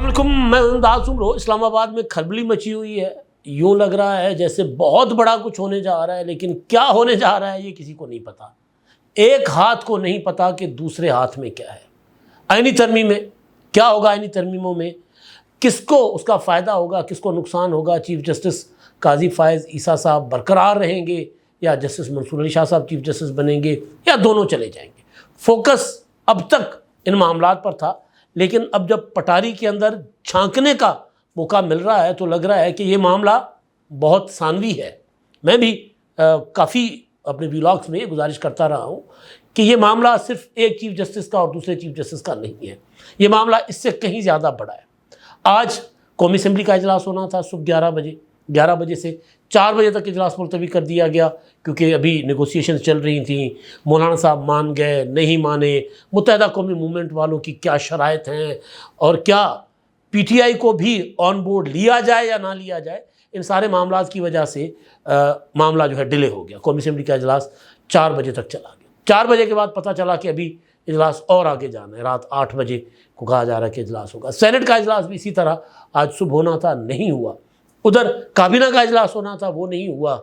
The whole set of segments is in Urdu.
السلام علیکم، میں انداز عمر ہوں۔ اسلام آباد میں کھلبلی مچی ہوئی ہے، یوں لگ رہا ہے جیسے بہت بڑا کچھ ہونے جا رہا ہے، لیکن کیا ہونے جا رہا ہے یہ کسی کو نہیں پتا۔ ایک ہاتھ کو نہیں پتا کہ دوسرے ہاتھ میں کیا ہے۔ آئینی ترمیم میں کیا ہوگا، آئینی ترمیموں میں کس کو اس کا فائدہ ہوگا، کس کو نقصان ہوگا؟ چیف جسٹس قاضی فائز عیسیٰ صاحب برقرار رہیں گے یا جسٹس منصور علی شاہ صاحب چیف جسٹس بنیں گے یا دونوں چلے جائیں گے؟ فوکس اب تک ان معاملات پر تھا، لیکن اب جب پٹاری کے اندر جھانکنے کا موقع مل رہا ہے تو لگ رہا ہے کہ یہ معاملہ بہت ثانوی ہے۔ میں بھی کافی اپنے ویلاگس میں یہ گزارش کرتا رہا ہوں کہ یہ معاملہ صرف ایک چیف جسٹس کا اور دوسرے چیف جسٹس کا نہیں ہے، یہ معاملہ اس سے کہیں زیادہ بڑا ہے۔ آج قومی اسمبلی کا اجلاس ہونا تھا صبح 11 بجے سے 4 بجے تک اجلاس ملتوی کر دیا گیا، کیونکہ ابھی نیگوسیشنز چل رہی تھیں۔ مولانا صاحب مان گئے، نہیں مانے، متحدہ قومی موومنٹ والوں کی کیا شرائط ہیں، اور کیا پی ٹی آئی کو بھی آن بورڈ لیا جائے یا نہ لیا جائے، ان سارے معاملات کی وجہ سے معاملہ جو ہے ڈیلے ہو گیا۔ قومی اسمبلی کا اجلاس 4 بجے تک چلا گیا۔ 4 بجے کے بعد پتہ چلا کہ ابھی اجلاس اور آگے جانا ہے، رات 8 بجے کو کہا جا رہا ہے کہ اجلاس ہوگا۔ سینٹ کا اجلاس بھی اسی طرح آج صبح ہونا تھا، نہیں ہوا۔ ادھر کابینہ کا اجلاس ہونا تھا، وہ نہیں ہوا۔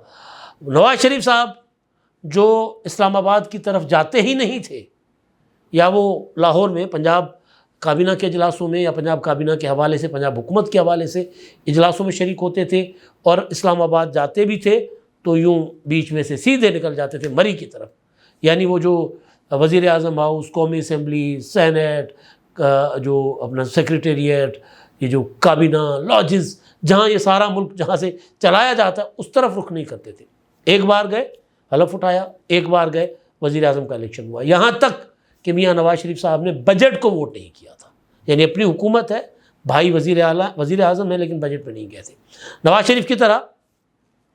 نواز شریف صاحب جو اسلام آباد کی طرف جاتے ہی نہیں تھے، یا وہ لاہور میں پنجاب کابینہ کے اجلاسوں میں یا پنجاب کابینہ کے حوالے سے، پنجاب حکومت کے حوالے سے اجلاسوں میں شریک ہوتے تھے، اور اسلام آباد جاتے بھی تھے تو یوں بیچ میں سے سیدھے نکل جاتے تھے مری کی طرف۔ یعنی وہ جو وزیر اعظم ہاؤس، قومی اسمبلی، سینٹ، جو اپنا سیکریٹریٹ، یہ جو کابینہ لاجز، جہاں یہ سارا ملک جہاں سے چلایا جاتا ہے اس طرف رخ نہیں کرتے تھے۔ ایک بار گئے حلف اٹھایا، ایک بار گئے وزیر اعظم کا الیکشن ہوا، یہاں تک کہ میاں نواز شریف صاحب نے بجٹ کو ووٹ نہیں کیا تھا۔ یعنی اپنی حکومت ہے، بھائی وزیر اعظم ہے، لیکن بجٹ پہ نہیں گئے تھے۔ نواز شریف کی طرح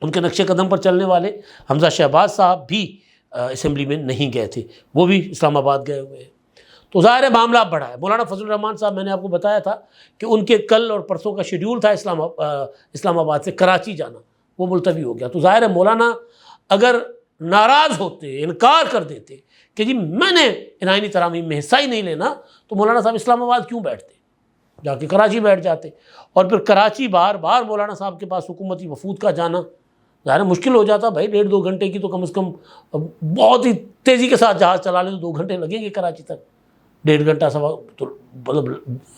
ان کے نقش قدم پر چلنے والے حمزہ شہباز صاحب بھی اسمبلی میں نہیں گئے تھے، وہ بھی اسلام آباد گئے ہوئے ہیں۔ تو ظاہر ہے معاملہ بڑا ہے۔ مولانا فضل الرحمان صاحب، میں نے آپ کو بتایا تھا کہ ان کے کل اور پرسوں کا شیڈیول تھا اسلام آباد سے کراچی جانا، وہ ملتوی ہو گیا۔ تو ظاہر ہے مولانا اگر ناراض ہوتے، انکار کر دیتے کہ جی میں نے ان آئینی ترامیم میں حصہ ہی نہیں لینا، تو مولانا صاحب اسلام آباد کیوں بیٹھتے؟ جا کے کراچی بیٹھ جاتے، اور پھر کراچی بار بار مولانا صاحب کے پاس حکومتی وفود کا جانا ظاہر مشکل ہو جاتا۔ بھائی 1.5-2 گھنٹے کی تو کم از کم، بہت ہی تیزی کے ساتھ جہاز چلا لیں تو 2 گھنٹے لگیں گے کراچی تک، 1.5 گھنٹہ سوا تو مطلب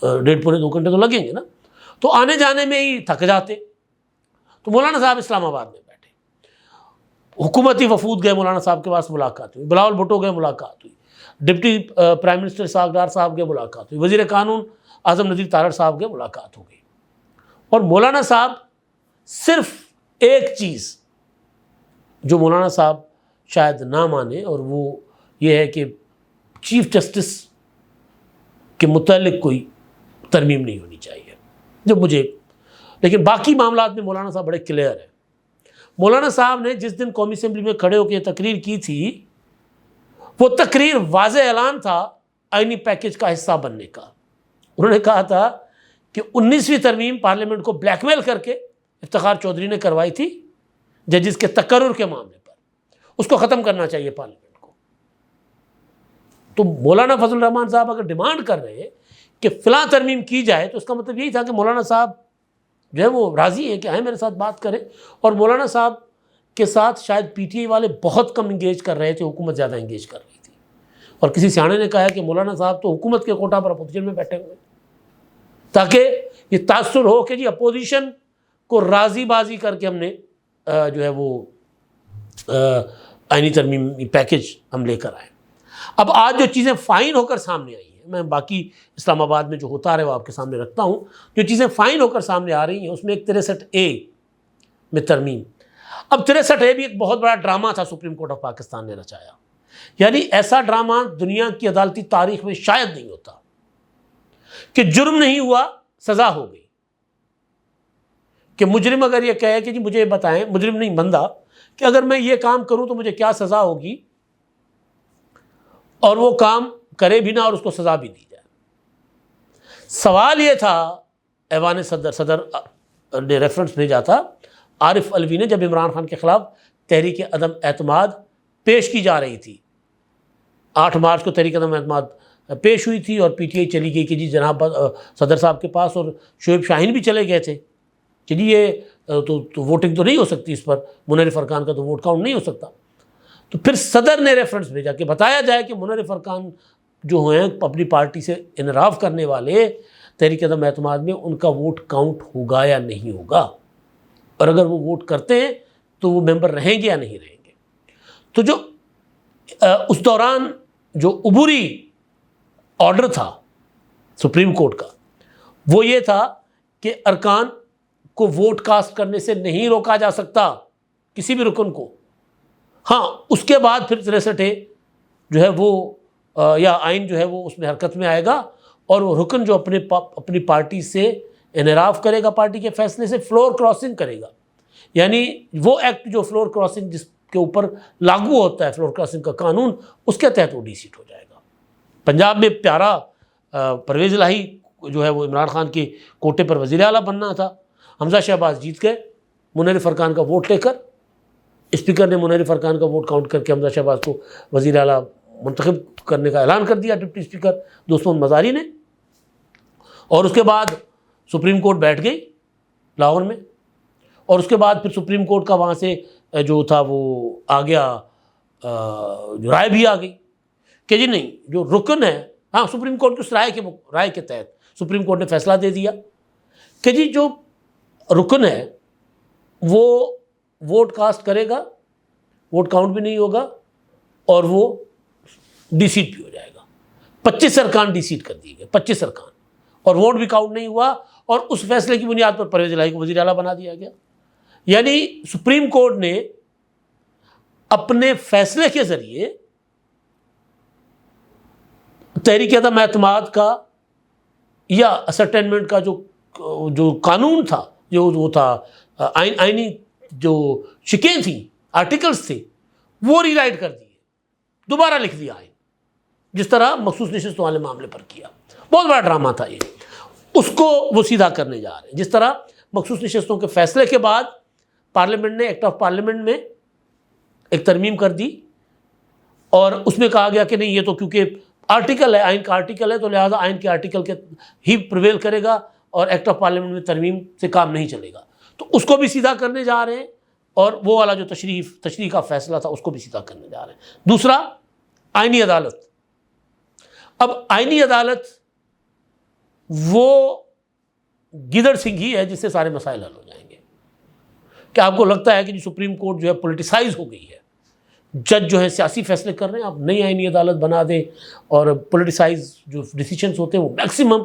1.5-2 گھنٹے تو لگیں گے نا، تو آنے جانے میں ہی تھک جاتے۔ تو مولانا صاحب اسلام آباد میں بیٹھے، حکومتی وفود گئے مولانا صاحب کے پاس، ملاقات ہوئی، بلاول بھٹو گئے، ملاقات ہوئی، deputy prime minister Ishaq Dar صاحب گئے، ملاقات ہوئی، وزیر قانون اعظم نذیر تارڑ صاحب گئے، ملاقات ہو گئی۔ اور مولانا صاحب صرف ایک چیز جو مولانا صاحب شاید نہ مانے، اور وہ یہ ہے کہ چیف جسٹس کے متعلق کوئی ترمیم نہیں ہونی چاہیے، جو مجھے، لیکن باقی معاملات میں مولانا صاحب بڑے کلیئر ہیں۔ مولانا صاحب نے جس دن قومی اسمبلی میں کھڑے ہو کے تقریر کی تھی، وہ تقریر واضح اعلان تھا آئینی پیکج کا حصہ بننے کا۔ انہوں نے کہا تھا کہ 19ویں ترمیم پارلیمنٹ کو بلیک میل کر کے افتخار چودھری نے کروائی تھی ججز کے تقرر کے معاملے پر، اس کو ختم کرنا چاہیے پارلیمنٹ کو۔ تو مولانا فضل الرحمان صاحب اگر ڈیمانڈ کر رہے ہیں کہ فلاں ترمیم کی جائے، تو اس کا مطلب یہی تھا کہ مولانا صاحب جو ہے وہ راضی ہیں کہ آئیں میرے ساتھ بات کریں۔ اور مولانا صاحب کے ساتھ شاید پی ٹی آئی والے بہت کم انگیج کر رہے تھے، حکومت زیادہ انگیج کر رہی تھی۔ اور کسی سیانے نے کہا ہے کہ مولانا صاحب تو حکومت کے کوٹا پر اپوزیشن میں بیٹھے ہوئے، تاکہ یہ تاثر ہو کہ جی اپوزیشن کو راضی بازی کر کے ہم نے جو ہے وہ آئینی ترمیم پیکج ہم لے کر آئے۔ اب آج جو چیزیں فائن ہو کر سامنے آئی ہیں، میں باقی اسلام آباد میں جو ہوتا رہے وہ آپ کے سامنے رکھتا ہوں، جو چیزیں فائن ہو کر سامنے آ رہی ہیں اس میں ایک 63A میں ترمیم۔ اب 63A بھی ایک بہت بڑا ڈرامہ تھا سپریم کورٹ آف پاکستان نے رچایا، یعنی ایسا ڈرامہ دنیا کی عدالتی تاریخ میں شاید نہیں ہوتا کہ جرم نہیں ہوا، سزا ہو گئی۔ کہ مجرم اگر یہ کہے کہ جی مجھے بتائیں، مجرم نہیں بندہ، کہ اگر میں یہ کام کروں تو مجھے کیا سزا ہوگی، اور وہ کام کرے بھی نہ اور اس کو سزا بھی دی جائے۔ سوال یہ تھا، ایوان صدر نے ریفرنس بھیجا تھا عارف علوی نے، جب عمران خان کے خلاف تحریک عدم اعتماد پیش کی جا رہی تھی 8 مارچ کو تحریک عدم اعتماد پیش ہوئی تھی اور پی ٹی آئی چلی گئی کہ جی جناب صدر صاحب کے پاس، اور شعیب شاہین بھی چلے گئے تھے کہ جی یہ تو ووٹنگ تو نہیں ہو سکتی اس پر، منیر فرقان کا تو ووٹ کاؤنٹ نہیں ہو سکتا۔ تو پھر صدر نے ریفرنس بھیجا کہ بتایا جائے کہ منیر فرقان جو ہیں اپنی پارٹی سے انحراف کرنے والے تحریک عدم اعتماد میں، ان کا ووٹ کاؤنٹ ہوگا یا نہیں ہوگا، اور اگر وہ ووٹ کرتے ہیں تو وہ ممبر رہیں گے یا نہیں رہیں گے۔ تو جو اس دوران جو عبوری آرڈر تھا سپریم کورٹ کا، وہ یہ تھا کہ ارکان کو ووٹ کاسٹ کرنے سے نہیں روکا جا سکتا، کسی بھی رکن کو۔ ہاں اس کے بعد پھر 63 جو ہے وہ یا آئین جو ہے وہ اس میں حرکت میں آئے گا، اور وہ رکن جو اپنی پارٹی سے انحراف کرے گا، پارٹی کے فیصلے سے فلور کراسنگ کرے گا، یعنی وہ ایکٹ جو فلور کراسنگ جس کے اوپر لاگو ہوتا ہے، فلور کراسنگ کا قانون، اس کے تحت وہ ڈی سیٹ ہو جائے گا۔ پنجاب میں پیارا پرویز الہی جو ہے وہ عمران خان کے کوٹے پر وزیر اعلیٰ بننا تھا، حمزہ شہباز جیت گئے منیر فرقان کا ووٹ لے کر، اسپیکر نے منیر فرقان کا ووٹ کاؤنٹ کر کے حمزہ شہباز کو وزیر اعلیٰ منتخب کرنے کا اعلان کر دیا ڈپٹی اسپیکر دوست محمد مزاری نے، اور اس کے بعد سپریم کورٹ بیٹھ گئی لاہور میں، اور اس کے بعد پھر سپریم کورٹ کا وہاں سے جو تھا وہ آ گیا، جو رائے بھی آ گئی کہ جی نہیں جو رکن ہے، ہاں سپریم کورٹ کی اس رائے کے تحت سپریم کورٹ نے فیصلہ دے دیا کہ جی جو رکن ہے وہ ووٹ کاسٹ کرے گا، ووٹ کاؤنٹ بھی نہیں ہوگا، اور وہ ڈی سیٹ بھی ہو جائے گا۔ 25 ارکان ڈی سیٹ کر دیے گئے، 25 ارکان، اور ووٹ بھی کاؤنٹ نہیں ہوا، اور اس فیصلے کی بنیاد پر پرویز الہی کو وزیر اعلیٰ بنا دیا گیا۔ یعنی سپریم کورٹ نے اپنے فیصلے کے ذریعے تحریک عدم اعتماد کا یا اسرٹینمنٹ کا جو قانون تھا، جو وہ تھا آئینی جو شکیں تھیں، آرٹیکلز تھے، وہ ری رائٹ کر دیے، دوبارہ لکھ دیا آئین، جس طرح مخصوص نشستوں والے معاملے پر کیا۔ بہت بڑا ڈرامہ تھا یہ، اس کو وہ سیدھا کرنے جا رہے ہیں۔ جس طرح مخصوص نشستوں کے فیصلے کے بعد پارلیمنٹ نے ایکٹ آف پارلیمنٹ میں ایک ترمیم کر دی، اور اس میں کہا گیا کہ نہیں یہ تو کیونکہ آرٹیکل ہے، آئین کا آرٹیکل ہے، تو لہٰذا آئین کے آرٹیکل کے ہی پریویل کرے گا، اور ایکٹ آف پارلیمنٹ میں ترمیم سے کام نہیں چلے گا۔ تو اس کو بھی سیدھا کرنے جا رہے ہیں، اور وہ والا جو تشریح کا فیصلہ تھا اس کو بھی سیدھا کرنے جا رہے ہیں۔ دوسرا آئینی عدالت۔ اب آئینی عدالت وہ گیدڑ سنگھ ہی ہے جس سے سارے مسائل حل ہو جائیں گے۔ کہ آپ کو لگتا ہے کہ جو سپریم کورٹ جو ہے پولیٹیسائز ہو گئی ہے، جج جو ہے سیاسی فیصلے کر رہے ہیں، آپ نئی آئینی عدالت بنا دیں، اور پولیٹیسائز جو ڈیسیشنز ہوتے ہیں وہ میکسیمم،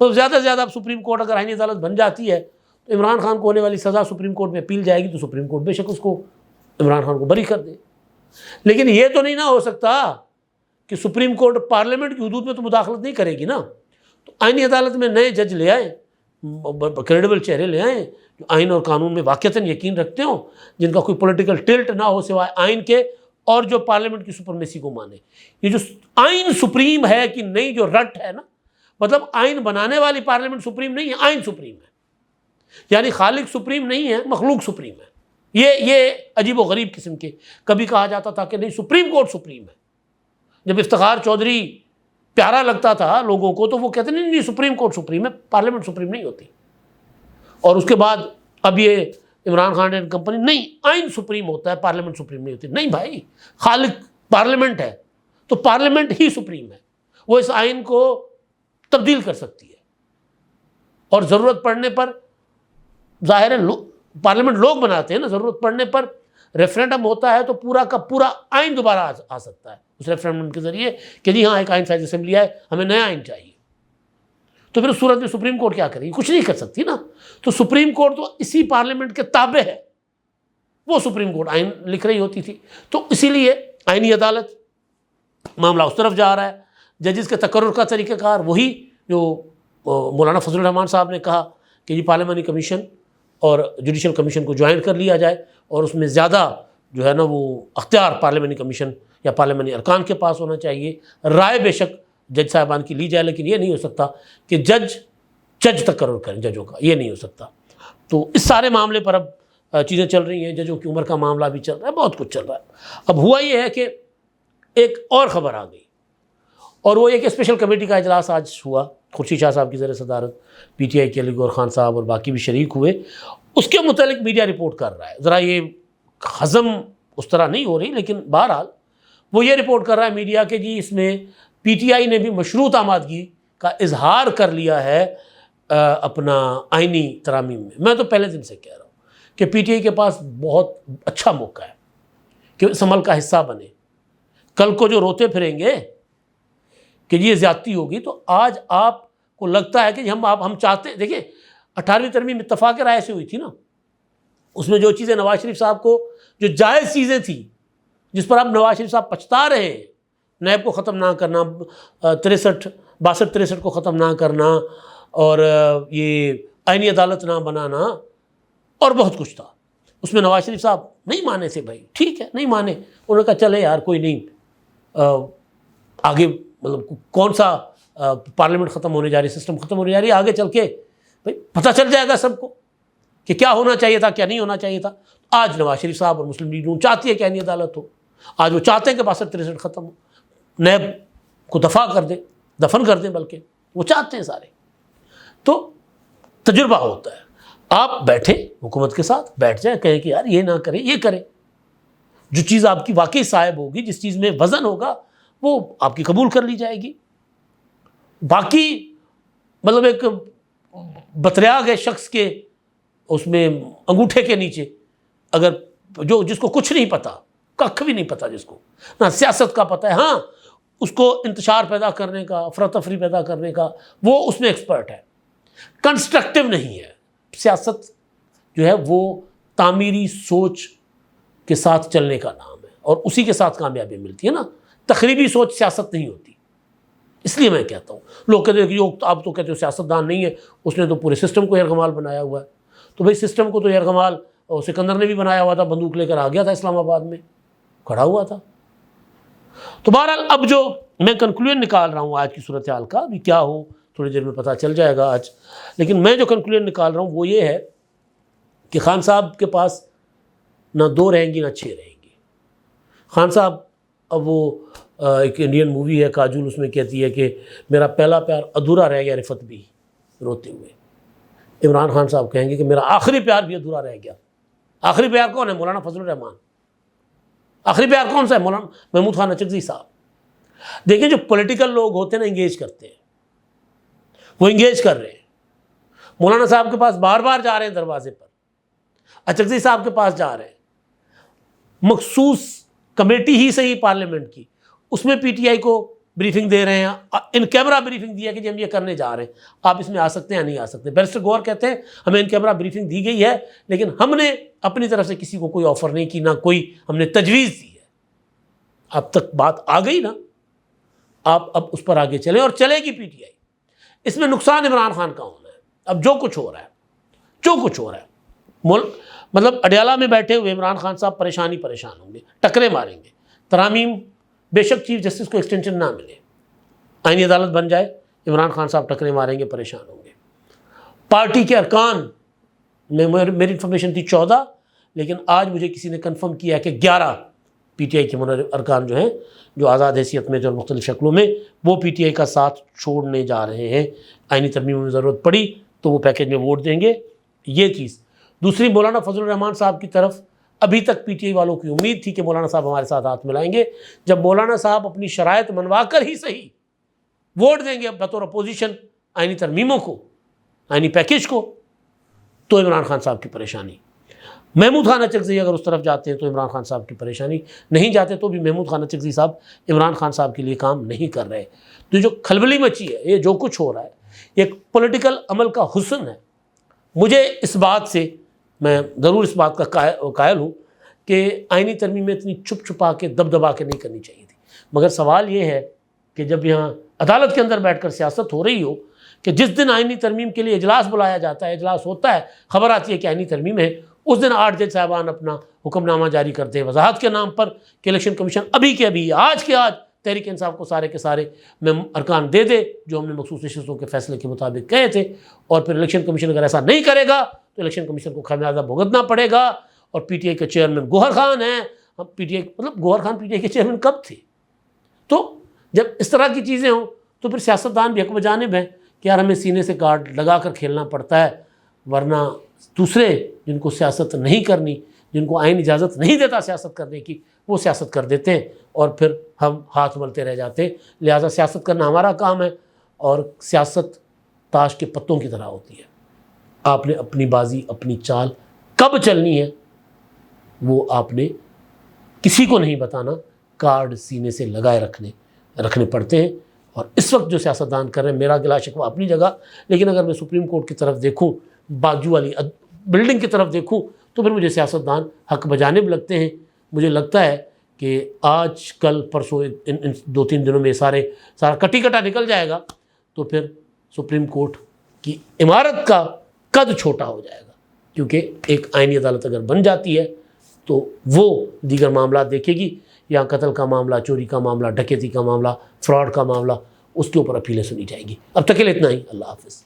تو زیادہ سے زیادہ اب سپریم کورٹ اگر آئینی عدالت بن جاتی ہے تو عمران خان کو ہونے والی سزا سپریم کورٹ میں اپیل جائے گی، تو سپریم کورٹ بے شک اس کو عمران خان کو بری کر دے۔ لیکن یہ تو نہیں نہ ہو سکتا کہ سپریم کورٹ پارلیمنٹ کی حدود میں تو مداخلت نہیں کرے گی نا، تو آئینی عدالت میں نئے جج لے آئیں، کریڈیبل چہرے لے آئیں جو آئین اور قانون میں واقعتاً یقین رکھتے ہوں، جن کا کوئی پولیٹیکل ٹلٹ نہ ہو سوائے آئین کے، اور جو پارلیمنٹ کی سپرمیسی کو مانے۔ یہ جو آئین سپریم ہے کہ نہیں، جو رٹ ہے نا، مطلب آئین بنانے والی پارلیمنٹ سپریم نہیں ہے، آئین سپریم ہے، یعنی خالق سپریم نہیں ہے، مخلوق سپریم ہے۔ یہ عجیب و غریب قسم کے، کبھی کہا جاتا تھا کہ نہیں سپریم کورٹ سپریم ہے، جب افتخار چودھری پیارا لگتا تھا لوگوں کو تو وہ کہتے نہیں نہیں سپریم کورٹ سپریم ہے، پارلیمنٹ سپریم نہیں ہوتی۔ اور اس کے بعد اب یہ عمران خان اینڈ کمپنی، نہیں آئین سپریم ہوتا ہے، پارلیمنٹ سپریم نہیں ہوتی۔ نہیں بھائی، خالق پارلیمنٹ ہے تو پارلیمنٹ ہی سپریم ہے، وہ اس آئین کو تبدیل کر سکتی ہے، اور ضرورت پڑنے پر ظاہر ہے پارلیمنٹ لوگ بناتے ہیں نا، ضرورت پڑنے پر ریفرینڈم ہوتا ہے تو پورا کا پورا آئین دوبارہ آ سکتا ہے اس ریفرینڈم کے ذریعے کہ جی ہاں ایک آئین ساز اسمبلی آئے، ہمیں نیا آئین چاہیے۔ تو پھر اس صورت میں سپریم کورٹ کیا کرے گی؟ کچھ نہیں کر سکتی نا۔ تو سپریم کورٹ تو اسی پارلیمنٹ کے تابع ہے، وہ سپریم کورٹ آئین لکھ رہی ہوتی تھی۔ تو اسی لیے آئینی عدالت معاملہ اس طرف جا رہا ہے۔ ججز کے تقرر کا طریقہ کار وہی جو مولانا فضل الرحمان صاحب نے کہا کہ جی پارلیمانی کمیشن اور جوڈیشل کمیشن کو جوائن کر لیا جائے، اور اس میں زیادہ جو ہے نا وہ اختیار پارلیمانی کمیشن یا پارلیمانی ارکان کے پاس ہونا چاہیے۔ رائے بے شک جج صاحبان کی لی جائے، لیکن یہ نہیں ہو سکتا کہ جج تقرر کریں ججوں کا، یہ نہیں ہو سکتا۔ تو اس سارے معاملے پر اب چیزیں چل رہی ہیں، ججوں کی عمر کا معاملہ بھی چل رہا ہے، بہت کچھ چل رہا ہے۔ اب ہوا یہ ہے کہ ایک اور خبر آ گئی، اور وہ ایک اسپیشل کمیٹی کا اجلاس آج ہوا، خورشید شاہ صاحب کی زیر صدارت، پی ٹی آئی کے علی گور خان صاحب اور باقی بھی شریک ہوئے. اس کے متعلق میڈیا رپورٹ کر رہا ہے، ذرا یہ ہضم اس طرح نہیں ہو رہی، لیکن بہرحال وہ یہ رپورٹ کر رہا ہے میڈیا کہ جی اس میں پی ٹی آئی نے بھی مشروط آمادگی کا اظہار کر لیا ہے اپنا آئینی ترامیم میں. میں تو پہلے دن سے کہہ رہا ہوں کہ پی ٹی آئی کے پاس بہت اچھا موقع ہے کہ اس عمل کا حصہ بنے. کل کو جو روتے پھریں گے کہ یہ زیادتی ہوگی، تو آج آپ کو لگتا ہے کہ ہم چاہتے ہیں. دیکھیں 18ویں ترمیم اتفاق رائے سے ہوئی تھی نا، اس میں جو چیزیں نواز شریف صاحب کو جو جائز چیزیں تھیں جس پر اب نواز شریف صاحب پچھتا رہے ہیں، نیب کو ختم نہ کرنا، 62-63 کو ختم نہ کرنا، اور یہ آئینی عدالت نہ بنانا، اور بہت کچھ تھا، اس میں نواز شریف صاحب نہیں مانے تھے. بھائی ٹھیک ہے، نہیں مانے، انہوں نے کہا چلے یار کوئی نہیں، آگے مطلب کون سا پارلیمنٹ ختم ہونے جا رہی، سسٹم ختم ہونے جا رہی ہے، آگے چل کے بھائی پتہ چل جائے گا سب کو کہ کیا ہونا چاہیے تھا، کیا نہیں ہونا چاہیے تھا. آج نواز شریف صاحب اور مسلم لیگ نون چاہتی ہے کہ آئینی عدالت ہو، آج وہ چاہتے ہیں کہ 62-63 ختم ہو، نیب کو دفن کر دیں، بلکہ وہ چاہتے ہیں سارے. تو تجربہ ہوتا ہے، آپ بیٹھے حکومت کے ساتھ بیٹھ جائیں، کہیں کہ یار یہ نہ کریں، یہ کریں. جو چیز آپ کی واقعی صاحب ہوگی، جس چیز میں وزن ہوگا، وہ آپ کی قبول کر لی جائے گی. باقی مطلب ایک بتریا گئے شخص کے اس میں انگوٹھے کے نیچے اگر جس کو کچھ نہیں پتا، ککھ بھی نہیں پتا، جس کو نہ سیاست کا پتہ ہے، ہاں اس کو انتشار پیدا کرنے کا، افراتفری پیدا کرنے کا، وہ اس میں ایکسپرٹ ہے، کنسٹرکٹیو نہیں ہے. سیاست جو ہے وہ تعمیری سوچ کے ساتھ چلنے کا نام ہے، اور اسی کے ساتھ کامیابی ملتی ہے نا. تخریبی سوچ سیاست نہیں ہوتی. اس لیے میں کہتا ہوں، لوگ کہتے ہیں کہ آپ تو کہتے ہو سیاستدان نہیں ہے، اس نے تو پورے سسٹم کو یرغمال بنایا ہوا ہے. تو بھائی سسٹم کو تو یرغمال سکندر نے بھی بنایا ہوا تھا، بندوق لے کر آ گیا تھا اسلام آباد میں، کھڑا ہوا تھا. تو بہرحال اب جو میں کنکلوژن نکال رہا ہوں آج کی صورتحال کا، ابھی کیا ہو تھوڑی دیر میں پتہ چل جائے گا آج، لیکن میں جو کنکلوژن نکال رہا ہوں وہ یہ ہے کہ خان صاحب کے پاس نہ 2 رہیں گی نہ 6 رہیں گی. خان صاحب اب وہ ایک انڈین مووی ہے کاجول، اس میں کہتی ہے کہ میرا پہلا پیار ادھورا رہ گیا، رفت بھی روتے ہوئے. عمران خان صاحب کہیں گے کہ میرا آخری پیار بھی ادھورا رہ گیا. آخری پیار کون ہے؟ مولانا فضل الرحمان. آخری پیار کون سا ہے؟ مولانا محمود خان اچکزئی صاحب. دیکھیں جو پولیٹیکل لوگ ہوتے ہیں نا، انگیج کرتے ہیں، وہ انگیج کر رہے ہیں. مولانا صاحب کے پاس بار بار جا رہے ہیں دروازے پر، اچکزئی صاحب کے پاس جا رہے ہیں. مخصوص کمیٹی ہی صحیح پارلیمنٹ کی، اس میں پی ٹی آئی کو بریفنگ دے رہے ہیں، ان کیمرہ بریفنگ دیا کہ جی ہم یہ کرنے جا رہے ہیں، آپ اس میں آ سکتے ہیں یا نہیں آ سکتے. بیرسٹر گوہر کہتے ہیں ہمیں ان کیمرہ بریفنگ دی گئی ہے، لیکن ہم نے اپنی طرف سے کسی کو کوئی آفر نہیں کی، نہ کوئی ہم نے تجویز دی ہے. اب تک بات آ گئی نا، آپ اب اس پر آگے چلیں، اور چلے گی پی ٹی آئی. اس میں نقصان عمران خان کا ہونا ہے. اب جو کچھ ہو رہا ہے ملک مطلب اڈیالہ میں بیٹھے ہوئے عمران خان صاحب پریشان ہوں گے، ٹکرے ماریں گے. ترامیم بے شک چیف جسٹس کو ایکسٹینشن نہ ملے، آئینی عدالت بن جائے، عمران خان صاحب ٹکرے ماریں گے، پریشان ہوں گے. پارٹی کے ارکان میں میری انفارمیشن تھی 14، لیکن آج مجھے کسی نے کنفرم کیا کہ 11 پی ٹی آئی کے ارکان جو ہیں، جو آزاد حیثیت میں جو مختلف شکلوں میں، وہ پی ٹی آئی کا ساتھ چھوڑنے جا رہے ہیں. آئینی ترمیموں میں ضرورت پڑی تو وہ پیکیج میں ووٹ دیں گے. یہ چیز دوسری، مولانا فضل الرحمان صاحب کی طرف ابھی تک پی ٹی آئی والوں کی امید تھی کہ مولانا صاحب ہمارے ساتھ ہاتھ ملائیں گے. جب مولانا صاحب اپنی شرائط منوا کر ہی صحیح ووٹ دیں گے بطور اپوزیشن آئینی ترمیموں کو، آئینی پیکیج کو، تو عمران خان صاحب کی پریشانی. محمود خان اچکزئی اگر اس طرف جاتے ہیں تو عمران خان صاحب کی پریشانی، نہیں جاتے تو بھی محمود خان اچکزئی صاحب عمران خان صاحب کے لیے کام نہیں کر رہے. تو جو کھلبلی مچی ہے، یہ جو کچھ ہو رہا ہے، یہ ایک پولیٹیکل عمل کا حسن ہے. مجھے اس بات سے، میں ضرور اس بات کا قائل ہوں کہ آئینی ترمیم میں اتنی چھپ چھپا کے دبا کے نہیں کرنی چاہیے تھی. مگر سوال یہ ہے کہ جب یہاں عدالت کے اندر بیٹھ کر سیاست ہو رہی ہو، کہ جس دن آئینی ترمیم کے لیے اجلاس بلایا جاتا ہے، اجلاس ہوتا ہے، خبر آتی ہے کہ آئینی ترمیم ہے، اس دن 8 جج صاحبان اپنا حکم نامہ جاری کرتے ہیں وضاحت کے نام پر کہ الیکشن کمیشن ابھی کے ابھی، آج کے آج تحریک انصاف کو سارے کے سارے ارکان دے دے جو ہم نے مخصوص نشستوں کے فیصلے کے مطابق کہے تھے. اور پھر الیکشن کمیشن اگر ایسا نہیں کرے گا تو الیکشن کمیشن کو خمیازہ بھگتنا پڑے گا. اور پی ٹی آئی کے چیئرمین گوہر خان ہیں. پی ٹی آئی مطلب گوہر خان پی ٹی آئی کے چیئرمین کب تھے؟ تو جب اس طرح کی چیزیں ہوں تو پھر سیاستدان بھی حق بجانب ہیں کہ یار ہمیں سینے سے کارڈ لگا کر کھیلنا پڑتا ہے، ورنہ دوسرے جن کو سیاست نہیں کرنی، جن کو آئین اجازت نہیں دیتا سیاست کرنے کی، وہ سیاست کر دیتے ہیں اور پھر ہم ہاتھ ملتے رہ جاتے ہیں۔ لہٰذا سیاست کرنا ہمارا کام ہے، اور سیاست تاش کے پتوں کی طرح ہوتی ہے۔ آپ نے اپنی بازی، اپنی چال کب چلنی ہے وہ آپ نے کسی کو نہیں بتانا، کارڈ سینے سے لگائے رکھنے پڑتے ہیں۔ اور اس وقت جو سیاستدان کر رہے ہیں، میرا گلا شکوہ اپنی جگہ، لیکن اگر میں سپریم کورٹ کی طرف دیکھوں، بازو والی بلڈنگ کی طرف دیکھوں، تو پھر مجھے سیاستدان حق بجانب لگتے ہیں۔ مجھے لگتا ہے کہ آج کل پرسوں ان 2-3 دنوں میں سارا کٹی کٹا نکل جائے گا، تو پھر سپریم کورٹ کی عمارت کا قد چھوٹا ہو جائے گا، کیونکہ ایک آئینی عدالت اگر بن جاتی ہے تو وہ دیگر معاملات دیکھے گی۔ یہاں قتل کا معاملہ، چوری کا معاملہ، ڈکیتی کا معاملہ، فراڈ کا معاملہ، اس کے اوپر اپیلیں سنی جائیں گی۔ اب تک کے لیے اتنا ہی، اللہ حافظ۔